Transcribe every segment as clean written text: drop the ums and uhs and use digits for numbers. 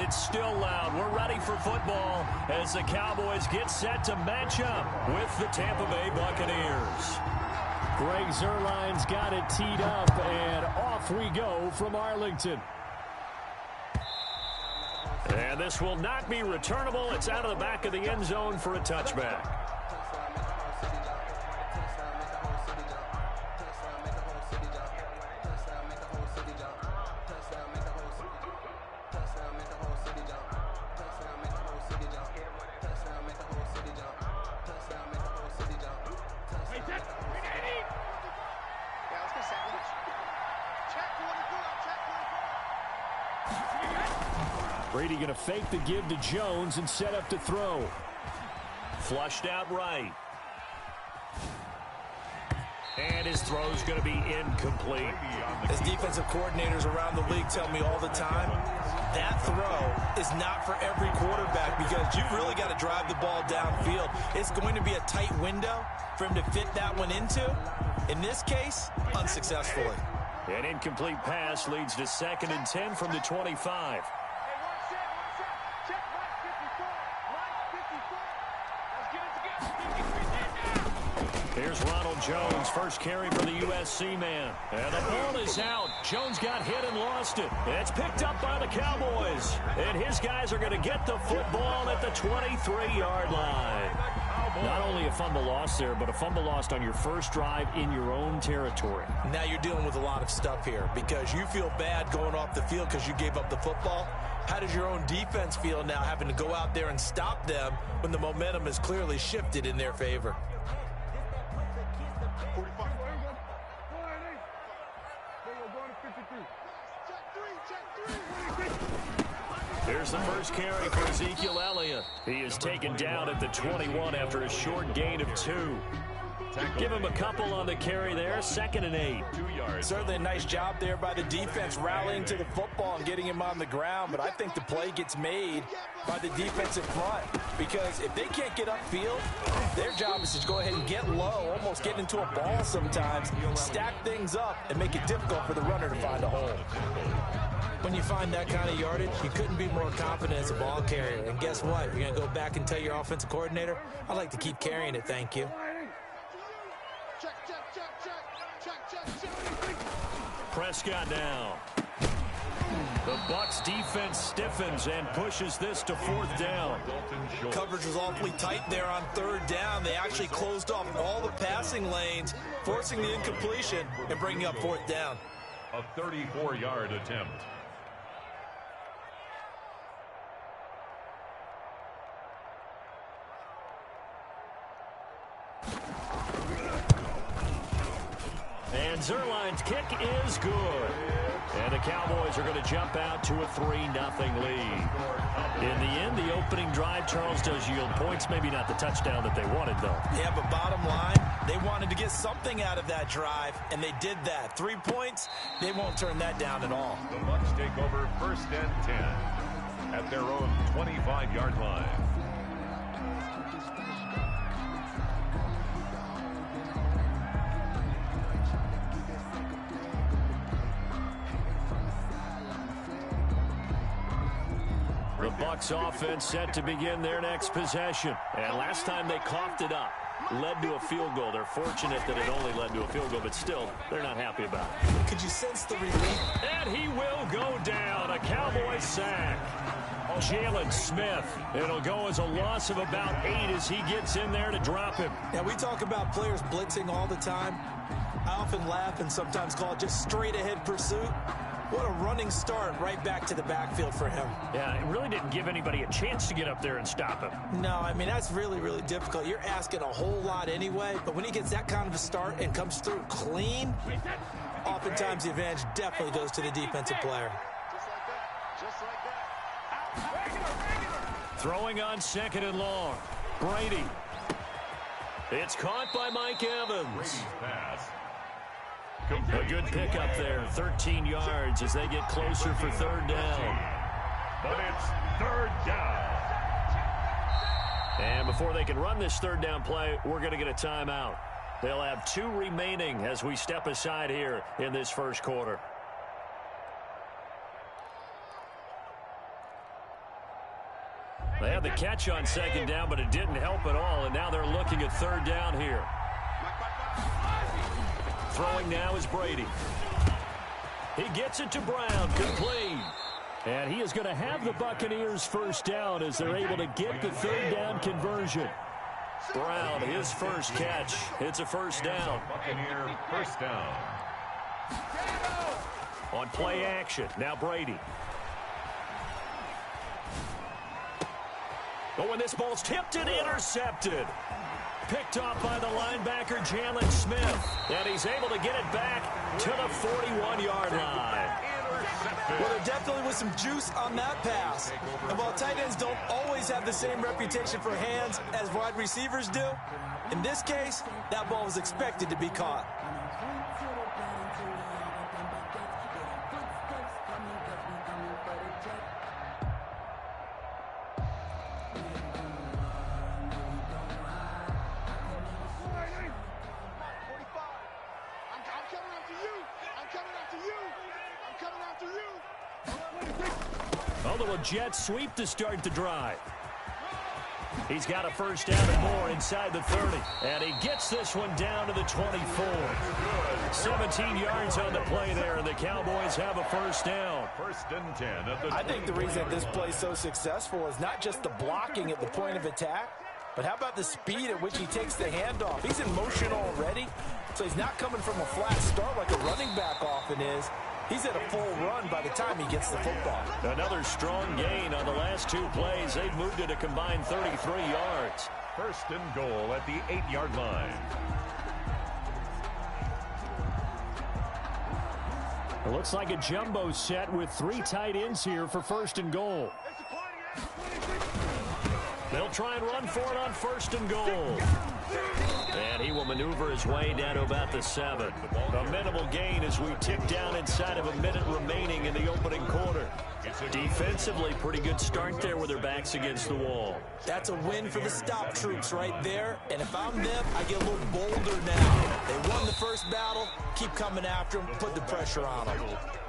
it's still loud. We're ready for football as the Cowboys get set to match up with the Tampa Bay Buccaneers. Greg Zuerlein's got it teed up, and off we go from Arlington. And this will not be returnable. It's out of the back of the end zone for a touchback. Brady going to fake the give to Jones and set up to throw. Flushed out right. And his throw's going to be incomplete. As defensive coordinators around the league tell me all the time, that throw is not for every quarterback because you've really got to drive the ball downfield. It's going to be a tight window for him to fit that one into. In this case, unsuccessfully. An incomplete pass leads to 2nd and 10 from the 25. Here's Ronald Jones, first carry for the USC man. And the ball is out. Jones got hit and lost it. It's picked up by the Cowboys. And his guys are going to get the football at the 23-yard line. Not only a fumble lost there, but a fumble lost on your first drive in your own territory. Now you're dealing with a lot of stuff here because you feel bad going off the field because you gave up the football. How does your own defense feel now having to go out there and stop them when the momentum is clearly shifted in their favor? Here's the first carry for Ezekiel Elliott. He is taken down at the 21 after a short gain of 2. Give him a couple on the carry there, 2nd and 8. Certainly a nice job there by the defense rallying to the football and getting him on the ground, but I think the play gets made by the defensive front because if they can't get upfield, their job is to go ahead and get low, almost get into a ball sometimes, stack things up, and make it difficult for the runner to find a hole. When you find that kind of yardage, you couldn't be more confident as a ball carrier. And guess what? You're going to go back and tell your offensive coordinator, I'd like to keep carrying it, thank you. Prescott now. The Bucs defense stiffens and pushes this to 4th down. Coverage was awfully tight there on 3rd down. They actually closed off all the passing lanes, forcing the incompletion and bringing up 4th down. A 34-yard attempt. And Zuerlein's kick is good. And the Cowboys are going to jump out to a 3-0 lead. In the end, the opening drive, Charles, does yield points. Maybe not the touchdown that they wanted, though. Yeah, but bottom line, they wanted to get something out of that drive, and they did that. 3 points, they won't turn that down at all. The Bucs take over 1st and 10 at their own 25-yard line. The Bucs offense set to begin their next possession. And last time they coughed it up, led to a field goal. They're fortunate that it only led to a field goal, but still, they're not happy about it. Could you sense the relief? And he will go down. A Cowboy sack. Jalen Smith. It'll go as a loss of about 8 as he gets in there to drop him. Now, we talk about players blitzing all the time. I often laugh and sometimes call it just straight-ahead pursuit. What a running start right back to the backfield for him. Yeah, it really didn't give anybody a chance to get up there and stop him. No, I mean, that's really, really difficult. You're asking a whole lot anyway, but when he gets that kind of a start and comes through clean, oftentimes the advantage definitely goes to the defensive player. Throwing on 2nd and long. Brady. It's caught by Mike Evans. A good pickup there, 13 yards as they get closer for 3rd down. But it's 3rd down. And before they can run this 3rd down play, we're going to get a timeout. They'll have 2 remaining as we step aside here in this first quarter. They had the catch on second down, but it didn't help at all, and now they're looking at third down here. Throwing now is Brady. He gets it to Brown, complete. And he is going to have the Buccaneers first down as they're able to get the third down conversion. Brown, his first catch. It's a first down. Buccaneer first down. On play action, now Brady. Oh, and this ball's tipped and intercepted. Picked off by the linebacker, Jalen Smith. And he's able to get it back to the 41-yard line. Well, there definitely was some juice on that pass. And while tight ends don't always have the same reputation for hands as wide receivers do, in this case, that ball was expected to be caught. A little jet sweep to start the drive. He's got a first down and more inside the 30. And he gets this one down to the 24. 17 yards on the play there, and the Cowboys have a first down. First and 10 at the I think the reason this play is so successful is not just the blocking at the point of attack, but how about the speed at which he takes the handoff? He's in motion already, so he's not coming from a flat start like a running back often is. He's at a full run by the time he gets the football. Another strong gain on the last two plays. They've moved it a combined 33 yards. first and goal at the 8-yard line. It looks like a jumbo set with 3 tight ends here for first and goal. They'll try and run for it on first and goal. And he will maneuver his way down to about the 7. A minimal gain as we tick down inside of a minute remaining in the opening quarter. Defensively, pretty good start there with their backs against the wall. That's a win for the stop troops right there. And if I'm them, I get a little bolder now. They won the first battle. Keep coming after them. Put the pressure on them.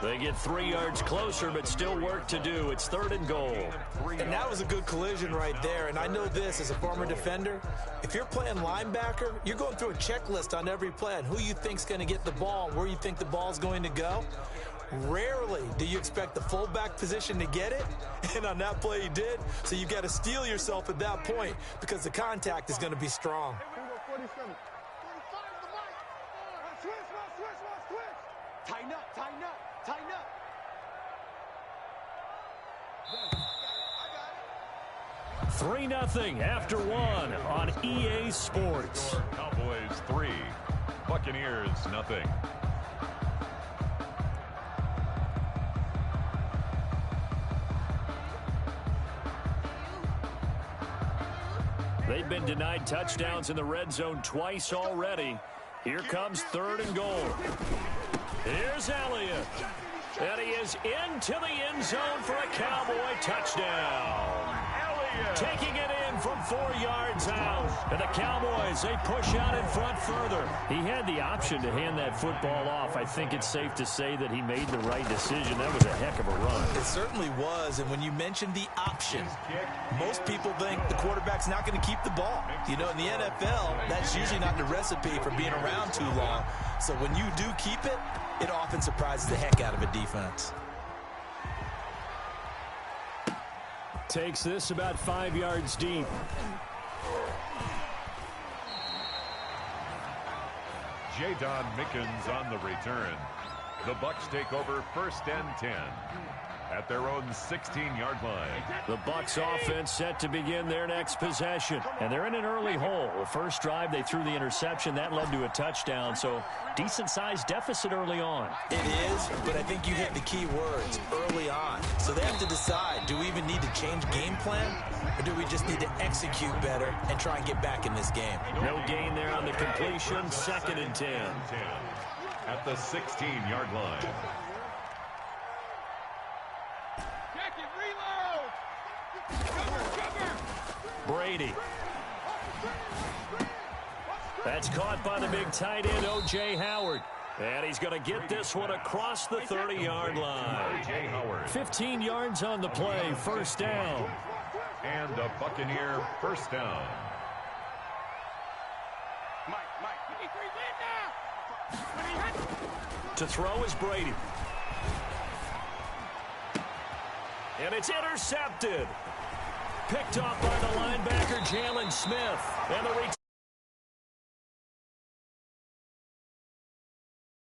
They get 3 yards closer, but still work to do. It's third and goal. And that was a good collision right there. And I know this as a former defender. If you're playing linebacker, you're going through a checklist on every play on who you think's going to get the ball, where you think the ball's going to go. Rarely do you expect the fullback position to get it, and on that play he did. So you've got to steel yourself at that point because the contact is going to be strong. Tighten up, tighten up, tighten up. 3-0 after 1 on EA Sports. Cowboys 3, Buccaneers 0. They've been denied touchdowns in the red zone twice already. Here comes third and goal. Here's Elliott. And he is into the end zone for a Cowboy touchdown. Elliott taking it in from 4 yards out. And the Cowboys, they push out in front further. He had the option to hand that football off. I think it's safe to say that he made the right decision. That was a heck of a run. It certainly was. And when you mentioned the option, most people think the quarterback's not going to keep the ball. You know, in the NFL, that's usually not the recipe for being around too long. So when you do keep it, it often surprises the heck out of a defense. Takes this about 5 yards deep. Jadon Mickens on the return. The Bucs take over first and 10 at their own 16-yard line. The Bucs offense set to begin their next possession. And they're in an early hole. The first drive, they threw the interception. That led to a touchdown. So decent-sized deficit early on. It is, but I think you hit the key words, early on. So they have to decide, do we even need to change game plan? Or do we just need to execute better and try and get back in this game? No gain there on the completion. Second and 10. At the 16-yard line. Brady. That's caught by the big tight end, O.J. Howard. And he's going to get this one across the 30-yard line. 15 yards on the play, first down. And a Buccaneer first down. To throw is Brady. And it's intercepted. Picked off by the linebacker, Jalen Smith. And the